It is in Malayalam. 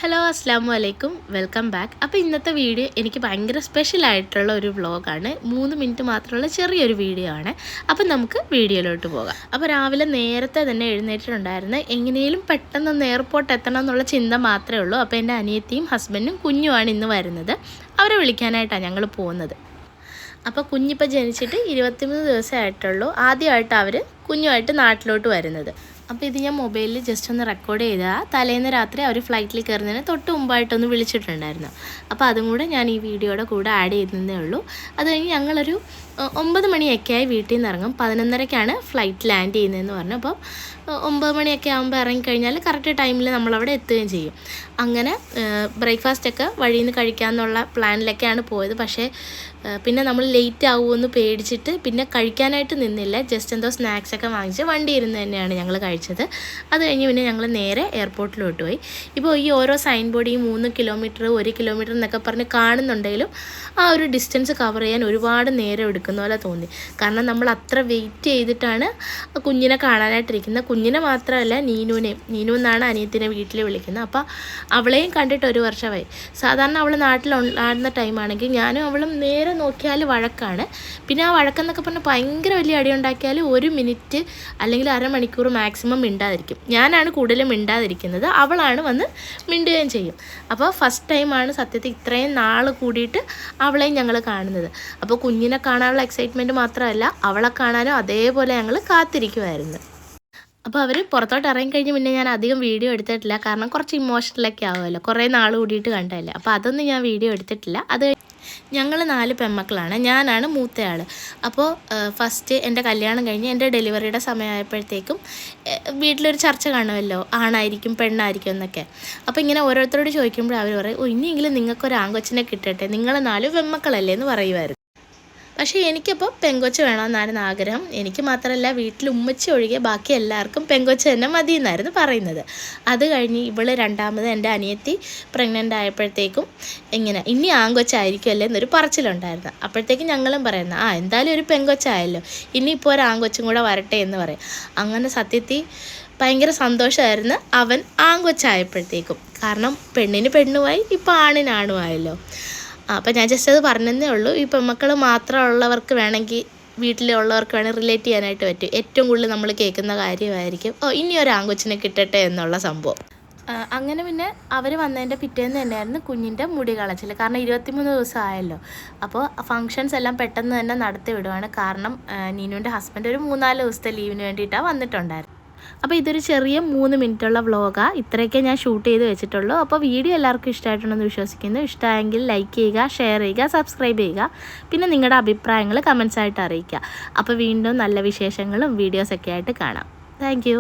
ഹലോ അസ്സാമു അലൈക്കും വെൽക്കം ബാക്ക്. അപ്പോൾ ഇന്നത്തെ വീഡിയോ എനിക്ക് ഭയങ്കര സ്പെഷ്യൽ ആയിട്ടുള്ള ഒരു വ്ളോഗാണ്. 3 മിനിറ്റ് മാത്രമുള്ള ചെറിയൊരു വീഡിയോ ആണ്. അപ്പം നമുക്ക് വീഡിയോയിലോട്ട് പോകാം. അപ്പോൾ രാവിലെ നേരത്തെ തന്നെ എഴുന്നേറ്റിട്ടുണ്ടായിരുന്നു. എങ്ങനെയും പെട്ടെന്ന് എയർപോർട്ട് എത്തണം എന്നുള്ള ചിന്ത മാത്രമേ ഉള്ളൂ. അപ്പോൾ എൻ്റെ അനിയത്തിയും ഹസ്ബൻഡും കുഞ്ഞുമാണ് ഇന്ന് വരുന്നത്. അവരെ വിളിക്കാനായിട്ടാണ് ഞങ്ങൾ പോകുന്നത്. അപ്പോൾ കുഞ്ഞിപ്പോൾ ജനിച്ചിട്ട് 23 ദിവസമേ ആയിട്ടുള്ളൂ. ആദ്യമായിട്ട് അവർ കുഞ്ഞുമായിട്ട് നാട്ടിലോട്ട് വരുന്നത്. അപ്പോൾ ഇത് ഞാൻ മൊബൈലിൽ ജസ്റ്റ് ഒന്ന് റെക്കോർഡ് ചെയ്താൽ തലേന്ന് രാത്രി അവർ ഫ്ലൈറ്റിൽ കയറുന്നതിന് തൊട്ട് മുമ്പായിട്ടൊന്ന് വിളിച്ചിട്ടുണ്ടായിരുന്നു. അപ്പോൾ അതും കൂടെ ഞാൻ ഈ വീഡിയോയുടെ കൂടെ ആഡ് ചെയ്യുന്നതേ ഉള്ളൂ. അത് കഴിഞ്ഞ് ഞങ്ങളൊരു 9 മണിയൊക്കെ ആയി വീട്ടിൽ നിന്ന് ഇറങ്ങും. 11:30ക്കാണ് ഫ്ലൈറ്റ് ലാൻഡ് ചെയ്യുന്നതെന്ന് പറഞ്ഞു. അപ്പോൾ 9 മണിയൊക്കെ ആകുമ്പോൾ ഇറങ്ങിക്കഴിഞ്ഞാൽ കറക്റ്റ് ടൈമിൽ നമ്മളവിടെ എത്തുകയും ചെയ്യും. അങ്ങനെ ബ്രേക്ക്ഫാസ്റ്റൊക്കെ വഴിയിൽ നിന്ന് കഴിക്കാമെന്നുള്ള പ്ലാനിലൊക്കെയാണ് പോയത്. പക്ഷേ പിന്നെ നമ്മൾ ലേറ്റ് ആവുമെന്ന് പേടിച്ചിട്ട് പിന്നെ കഴിക്കാനായിട്ട് നിന്നില്ല. ജസ്റ്റ് എന്തോ സ്നാക്സൊക്കെ വാങ്ങിച്ച് വണ്ടി ഇരുന്ന് തന്നെയാണ് ഞങ്ങൾ കഴിച്ചത്. അത് കഴിഞ്ഞ് പിന്നെ ഞങ്ങൾ നേരെ എയർപോർട്ടിലോട്ട് പോയി. ഇപ്പോൾ ഈ ഓരോ സൈൻ ബോർഡ് ഈ 3 കിലോമീറ്റർ 1 കിലോമീറ്റർ എന്നൊക്കെ പറഞ്ഞ് കാണുന്നുണ്ടെങ്കിലും ആ ഒരു ഡിസ്റ്റൻസ് കവർ ചെയ്യാൻ ഒരുപാട് നേരം എടുക്കുന്ന പോലെ തോന്നി. കാരണം നമ്മൾ അത്ര വെയിറ്റ് ചെയ്തിട്ടാണ് കുഞ്ഞിനെ കാണാനായിട്ടിരിക്കുന്നത്. കുഞ്ഞിനെ മാത്രമല്ല നീനു എന്നാണ് അനിയത്തിനെ വീട്ടിൽ വിളിക്കുന്നത്. അപ്പോൾ അവളെയും കണ്ടിട്ട് 1 വർഷമായി. സാധാരണ അവൾ നാട്ടിലുണ്ടായിരുന്ന ടൈമാണെങ്കിൽ ഞാനും അവളും നേരെ നോക്കിയാൽ വഴക്കാണ്. പിന്നെ ആ വഴക്കെന്നൊക്കെ പറഞ്ഞാൽ ഭയങ്കര വലിയ അടി ഉണ്ടാക്കിയാൽ 1 മിനിറ്റ് അല്ലെങ്കിൽ അരമണിക്കൂർ മാക്സിമം മിണ്ടാതിരിക്കും. ഞാനാണ് കൂടുതലും മിണ്ടാതിരിക്കുന്നത്, അവളാണ് വന്ന് മിണ്ടുകയും ചെയ്യും. അപ്പോൾ ഫസ്റ്റ് ടൈമാണ് സത്യത്തിൽ ഇത്രയും നാൾ കൂടിയിട്ട് അവളെയും ഞങ്ങൾ കാണുന്നത്. അപ്പോൾ കുഞ്ഞിനെ കാണാനുള്ള എക്സൈറ്റ്മെൻറ്റ് മാത്രമല്ല, അവളെ കാണാനും അതേപോലെ ഞങ്ങൾ കാത്തിരിക്കുമായിരുന്നു. അപ്പോൾ അവർ പുറത്തോട്ട് ഇറങ്ങിക്കഴിഞ്ഞ് പിന്നെ ഞാൻ അധികം വീഡിയോ എടുത്തിട്ടില്ല. കാരണം കുറച്ച് ഇമോഷണലൊക്കെ ആവുമല്ലോ, കുറേ നാൾ കൂടിയിട്ട് കണ്ടതല്ലേ. അപ്പോൾ അതൊന്നും ഞാൻ വീഡിയോ എടുത്തിട്ടില്ല. അത് ഞങ്ങൾ 4 പെൺമക്കളാണ്. ഞാനാണ് മൂത്തയാൾ. അപ്പോൾ ഫസ്റ്റ് എൻ്റെ കല്യാണം കഴിഞ്ഞ് എൻ്റെ ഡെലിവറിയുടെ സമയമായപ്പോഴത്തേക്കും വീട്ടിലൊരു ചർച്ച കാണുമല്ലോ, ആണായിരിക്കും പെണ്ണായിരിക്കും എന്നൊക്കെ. അപ്പോൾ ഇങ്ങനെ ഓരോരുത്തരോട് ചോദിക്കുമ്പോൾ അവർ പറയും, ഇനിയെങ്കിലും നിങ്ങൾക്കൊരു ആൺകൊച്ചിനെ കിട്ടട്ടെ, നിങ്ങൾ 4 പെൺമക്കളല്ലേ എന്ന് പറയുമായിരുന്നു. പക്ഷേ എനിക്കപ്പോൾ പെങ്കൊച്ച് വേണമെന്നായിരുന്നു ആഗ്രഹം. എനിക്ക് മാത്രമല്ല, വീട്ടിൽ ഉമ്മച്ചി ഒഴികെ ബാക്കി എല്ലാവർക്കും പെങ്കൊച്ച് തന്നെ മതി എന്നായിരുന്നു പറയുന്നത്. അത് കഴിഞ്ഞ് ഇവള് രണ്ടാമത് എൻ്റെ അനിയത്തി പ്രഗ്നൻ്റ് ആയപ്പോഴത്തേക്കും ഇനി ആൺകൊച്ചായിരിക്കും അല്ലേ എന്നൊരു പറച്ചിലുണ്ടായിരുന്നു. അപ്പോഴത്തേക്കും ഞങ്ങളും പറയുന്നത് എന്തായാലും ഒരു പെങ്കൊച്ചായല്ലോ, ഇനിയിപ്പോൾ ഒരു ആൺകൊച്ചും കൂടെ വരട്ടെ എന്ന് പറയും. അങ്ങനെ സത്യത്തിൽ ഭയങ്കര സന്തോഷമായിരുന്നു അവൻ ആൺകൊച്ചായപ്പോഴത്തേക്കും. കാരണം പെണ്ണിന് പെണ്ണുമായി, ഇപ്പോൾ ആണിനാണുമായല്ലോ. അപ്പോൾ ഞാൻ ജസ്റ്റ് അത് പറഞ്ഞതേ ഉള്ളൂ. ഈ പെൺമക്കൾ മാത്രമുള്ളവർക്ക് വേണമെങ്കിൽ, വീട്ടിലുള്ളവർക്ക് വേണമെങ്കിൽ റിലേറ്റ് ചെയ്യാനായിട്ട് പറ്റും. ഏറ്റവും കൂടുതൽ നമ്മൾ കേൾക്കുന്ന കാര്യമായിരിക്കും ഇനി ഒരു ആൺകൊച്ചിനെ കിട്ടട്ടെ എന്നുള്ള സംഭവം. അങ്ങനെ പിന്നെ അവർ വന്നതിൻ്റെ പിറ്റേന്ന് തന്നെയായിരുന്നു കുഞ്ഞിൻ്റെ മുടി കളച്ചിൽ. കാരണം 23 ദിവസം ആയല്ലോ. അപ്പോൾ ഫങ്ഷൻസ് എല്ലാം പെട്ടെന്ന് തന്നെ നടത്തി വിടുവാണ്. കാരണം നീനുവിൻ്റെ ഹസ്ബൻഡ് ഒരു 3-4 ദിവസത്തെ ലീവിന് വേണ്ടിയിട്ടാണ് വന്നിട്ടുണ്ടായിരുന്നു. അപ്പോൾ ഇതൊരു ചെറിയ 3 മിനിറ്റുള്ള വ്ളോഗാണ്. ഇത്രയൊക്കെ ഞാൻ ഷൂട്ട് ചെയ്ത് വെച്ചിട്ടുള്ളൂ. അപ്പോൾ വീഡിയോ എല്ലാവർക്കും ഇഷ്ടമായിട്ടുണ്ടെന്ന് വിശ്വസിക്കുന്നു. ഇഷ്ടമായെങ്കിൽ ലൈക്ക് ചെയ്യുക, ഷെയർ ചെയ്യുക, സബ്സ്ക്രൈബ് ചെയ്യുക. പിന്നെ നിങ്ങളുടെ അഭിപ്രായങ്ങൾ കമൻസായിട്ട് അറിയിക്കുക. അപ്പോൾ വീണ്ടും നല്ല വിശേഷങ്ങളും വീഡിയോസൊക്കെ ആയിട്ട് കാണാം. താങ്ക്